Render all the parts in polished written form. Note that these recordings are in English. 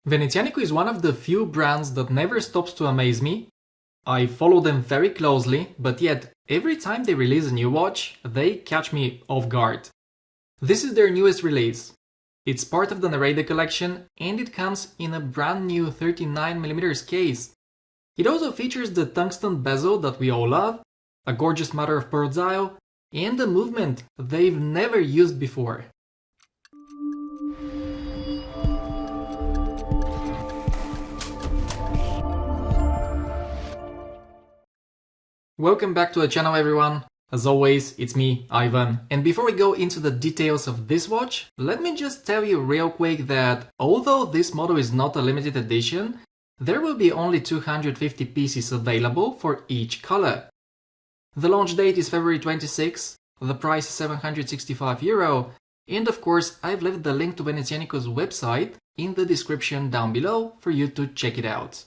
Venezianico is one of the few brands that never stops to amaze me. I follow them very closely, but yet every time they release a new watch, they catch me off guard. This is their newest release. It's part of the Nereide collection and it comes in a brand new 39mm case. It also features the tungsten bezel that we all love, a gorgeous mother of pearl dial, and a movement they've never used before. Welcome back to the channel, everyone. As always, it's me, Ivan. And before we go into the details of this watch, let me just tell you real quick that although this model is not a limited edition, there will be only 250 pieces available for each color. The launch date is February 26, the price is €765, and of course I've left the link to Venezianico's website in the description down below for you to check it out.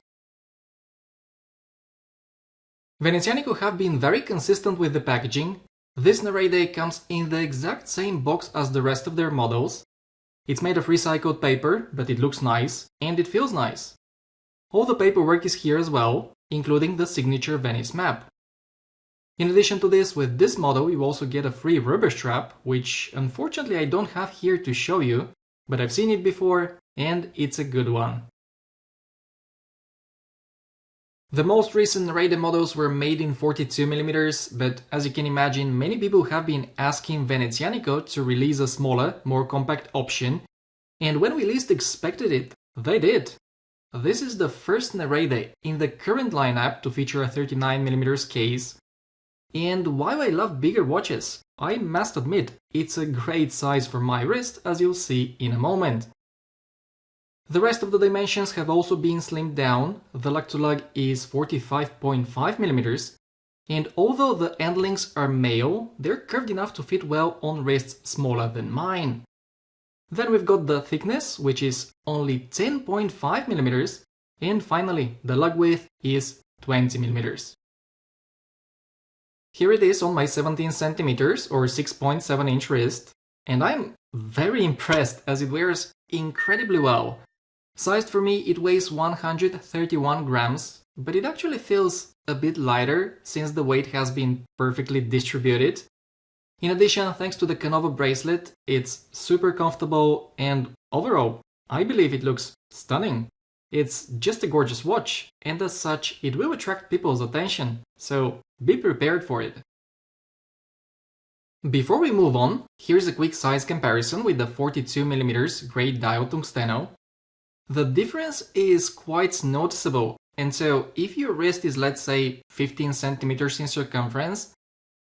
Venezianico have been very consistent with the packaging. This Nereide comes in the exact same box as the rest of their models. It's made of recycled paper, but it looks nice and it feels nice. All the paperwork is here as well, including the signature Venice map. In addition to this, with this model you also get a free rubber strap, which unfortunately I don't have here to show you, but I've seen it before and it's a good one. The most recent Nereide models were made in 42mm, but as you can imagine, many people have been asking Venezianico to release a smaller, more compact option, and when we least expected it, they did. This is the first Nereide in the current lineup to feature a 39mm case, and while I love bigger watches, I must admit it's a great size for my wrist, as you'll see in a moment. The rest of the dimensions have also been slimmed down. The lug-to-lug is 45.5mm, and although the end links are male, they're curved enough to fit well on wrists smaller than mine. Then we've got the thickness, which is only 10.5mm, and finally the lug width is 20mm. Here it is on my 17cm or 6.7-inch wrist, and I'm very impressed as it wears incredibly well. Sized for me, it weighs 131 grams, but it actually feels a bit lighter since the weight has been perfectly distributed. In addition, thanks to the Canova bracelet, it's super comfortable and overall, I believe it looks stunning. It's just a gorgeous watch, and as such, it will attract people's attention, so be prepared for it. Before we move on, here's a quick size comparison with the 42mm Great Dial Tungsteno. The difference is quite noticeable, and so if your wrist is, let's say, 15 centimeters in circumference,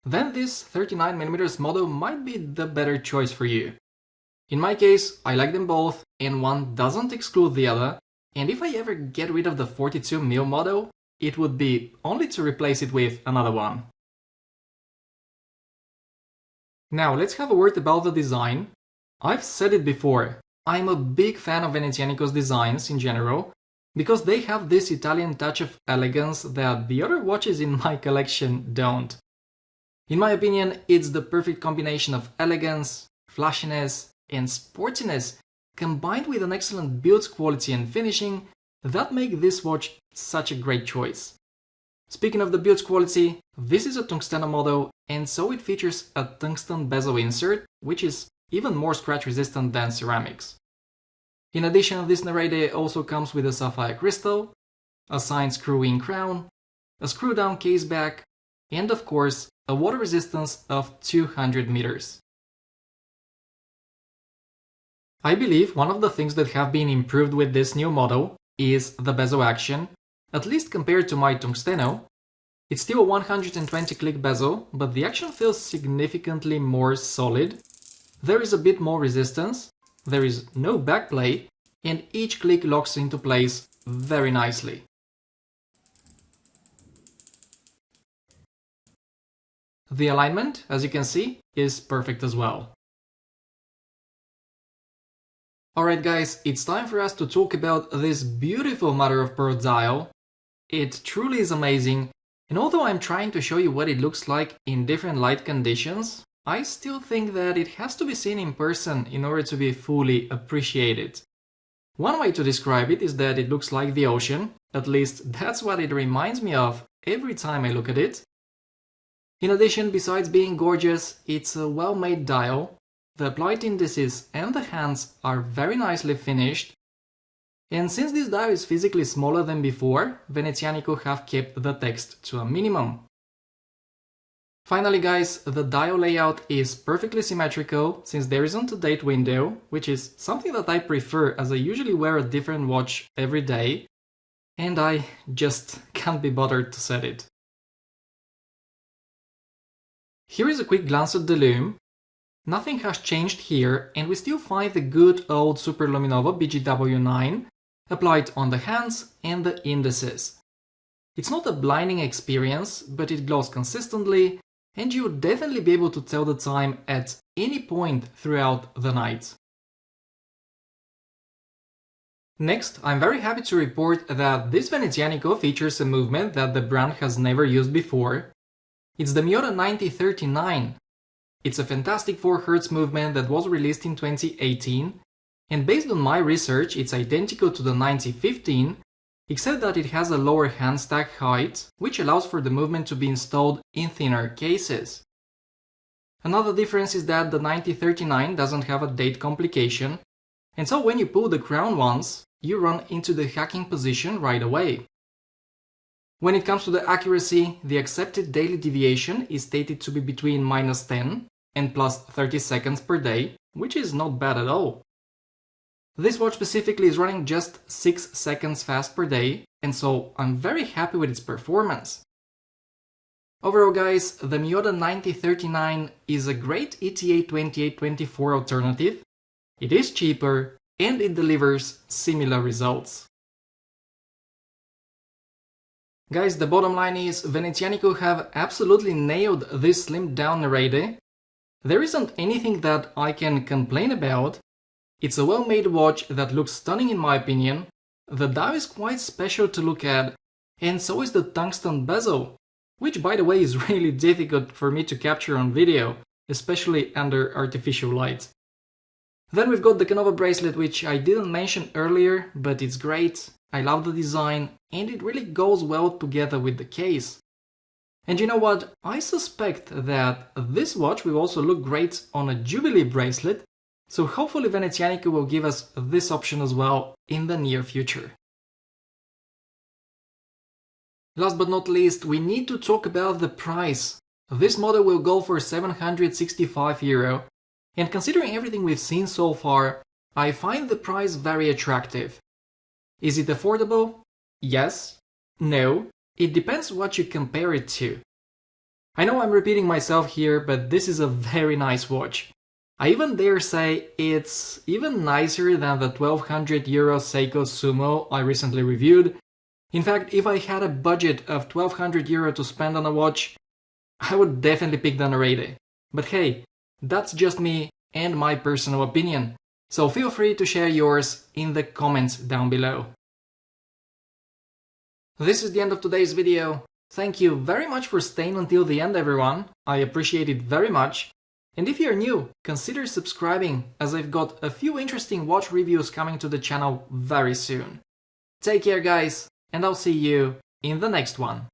then this 39mm model might be the better choice for you. In my case, I like them both, and one doesn't exclude the other, and if I ever get rid of the 42mm model, it would be only to replace it with another one. Now let's have a word about the design. I've said it before, I'm a big fan of Venezianico's designs in general, because they have this Italian touch of elegance that the other watches in my collection don't. In my opinion, it's the perfect combination of elegance, flashiness, and sportiness, combined with an excellent build quality and finishing, that make this watch such a great choice. Speaking of the build quality, this is a Tungsteno model, and so it features a tungsten bezel insert, which is even more scratch resistant than ceramics. In addition, this Nereide also comes with a sapphire crystal, a signed screw-in crown, a screw-down case back, and of course, a water resistance of 200 meters. I believe one of the things that have been improved with this new model is the bezel action, at least compared to my Tungsteno. It's still a 120 click bezel, but the action feels significantly more solid. There is a bit more resistance, there is no backplay, and each click locks into place very nicely. The alignment, as you can see, is perfect as well. Alright guys, it's time for us to talk about this beautiful mother of pearl dial. It truly is amazing, and although I'm trying to show you what it looks like in different light conditions, I still think that it has to be seen in person in order to be fully appreciated. One way to describe it is that it looks like the ocean, at least that's what it reminds me of every time I look at it. In addition, besides being gorgeous, it's a well-made dial. The applied indices and the hands are very nicely finished. And since this dial is physically smaller than before, Venezianico have kept the text to a minimum. Finally guys, the dial layout is perfectly symmetrical since there isn't a date window, which is something that I prefer as I usually wear a different watch every day, and I just can't be bothered to set it. Here is a quick glance at the lume. Nothing has changed here, and we still find the good old Superluminova BGW9 applied on the hands and the indices. It's not a blinding experience, but it glows consistently, and you would definitely be able to tell the time at any point throughout the night. Next, I'm very happy to report that this Venezianico features a movement that the brand has never used before. It's the Miyota 9039. It's a fantastic 4Hz movement that was released in 2018, and based on my research it's identical to the 9015, except that it has a lower hand stack height, which allows for the movement to be installed in thinner cases. Another difference is that the 9039 doesn't have a date complication, and so when you pull the crown once, you run into the hacking position right away. When it comes to the accuracy, the accepted daily deviation is stated to be between -10 and +30 seconds per day, which is not bad at all. This watch specifically is running just 6 seconds fast per day, and so I'm very happy with its performance. Overall guys, the Miyota 9039 is a great ETA 2824 alternative, it is cheaper, and it delivers similar results. Guys, the bottom line is Venezianico have absolutely nailed this slimmed down Nereide. There isn't anything that I can complain about. It's a well-made watch that looks stunning in my opinion, the dial is quite special to look at, and so is the tungsten bezel, which by the way is really difficult for me to capture on video, especially under artificial light. Then we've got the Canova bracelet, which I didn't mention earlier, but it's great, I love the design, and it really goes well together with the case. And you know what, I suspect that this watch will also look great on a Jubilee bracelet, so hopefully Venezianico will give us this option as well in the near future. Last but not least, we need to talk about the price. This model will go for €765, and considering everything we've seen so far, I find the price very attractive. Is it affordable? Yes. No. It depends what you compare it to. I know I'm repeating myself here, but this is a very nice watch. I even dare say it's even nicer than the €1,200 Seiko Sumo I recently reviewed. In fact, if I had a budget of €1,200 to spend on a watch, I would definitely pick the Nereide. But hey, that's just me and my personal opinion, so feel free to share yours in the comments down below. This is the end of today's video. Thank you very much for staying until the end, everyone. I appreciate it very much. And if you're new, consider subscribing, as I've got a few interesting watch reviews coming to the channel very soon. Take care guys, and I'll see you in the next one.